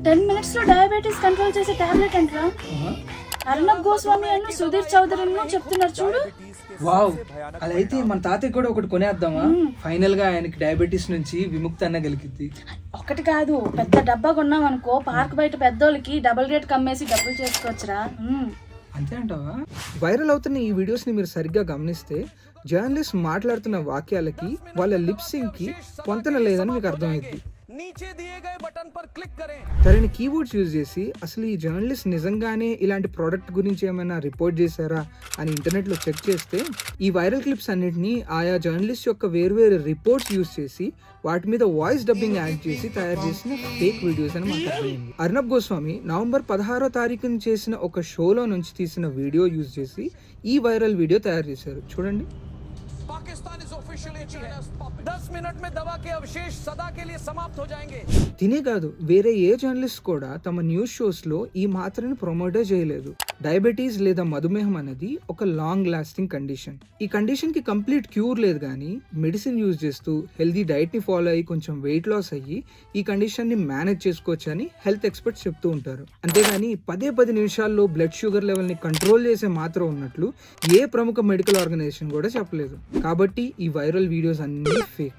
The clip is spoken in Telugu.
10 minutes లో డయాబెటీస్ కంట్రోల్ చేసే టాబ్లెట్ అంటరా. అర్నబ్ గోస్వామి అని సుధీర్ చౌదరి చెప్తున్నారు చూడు. వావ్, అలా అయితే మన తాతయ్య కూడా ఒకటి కొనేద్దామా? ఫైనల్ గా ఆయనకి డయాబెటీస్ నుంచి విముక్తి అన్న కలిగింది. ఒకటి కాదు, పెద్ద డబ్బా కొన్నాం అనుకో, పార్క్ బయట పెద్దోళ్ళకి డబుల్ రేట్ కమ్మేసి డబ్బులు చేసుకోవచ్చురా. అంతే అంటావా? వైరల్ అవుతున్న ఈ వీడియోస్ ని మీరు సరిగ్గా గమనిస్తే జర్నలిస్ట్ మాట్లాడుతున్న వాక్యాలకి వాళ్ళ లిప్సింగ్ కి పొంతన లేదని మీకు అర్థమైంది. సరైన కీబోర్డ్స్ యూజ్ చేసి అసలు ఈ జర్నలిస్ట్ నిజంగానే ఇలాంటి ప్రోడక్ట్ గురించి ఏమైనా రిపోర్ట్ చేశారా అని ఇంటర్నెట్లో చెక్ చేస్తే ఈ వైరల్ క్లిప్స్ అన్నిటినీ ఆయా జర్నలిస్ట్ యొక్క వేర్వేరు రిపోర్ట్స్ యూజ్ చేసి వాటి మీద వాయిస్ డబ్బింగ్ యాడ్ చేసి తయారు చేసిన ఫేక్ వీడియోస్ అని మాకు అర్థమైంది. అర్నబ్ గోస్వామి నవంబర్ 16వ తారీఖున చేసిన ఒక షోలో నుంచి తీసిన వీడియో యూజ్ చేసి ఈ వైరల్ వీడియో తయారు చేశారు. చూడండి. తినే కాదు, వేరే ఏ జర్నలిస్ట్ కూడా తమ న్యూస్ షోస్ లో ఈ మాత్రని ప్రమోటే చేయలేదు. డయాబెటీస్ లేదా మధుమేహం అనేది ఒక లాంగ్ లాస్టింగ్ కండిషన్. ఈ కండిషన్ కి కంప్లీట్ క్యూర్ లేదు, కానీ మెడిసిన్ యూజ్ చేస్తూ హెల్దీ డైట్ ని ఫాలో అయ్యి కొంచెం వెయిట్ లాస్ అయ్యి ఈ కండిషన్ ని మేనేజ్ చేసుకోవచ్చు అని హెల్త్ ఎక్స్పర్ట్స్ చెప్తూ ఉంటారు. అంతేగాని 10 నిమిషాల్లో బ్లడ్ షుగర్ లెవెల్ ని కంట్రోల్ చేసే మాత్రం ఉన్నట్లు ఏ ప్రముఖ మెడికల్ ఆర్గనైజేషన్ కూడా చెప్పలేదు. కాబట్టి ఈ వైరల్ వీడియోస్ అన్ని ఫేక్.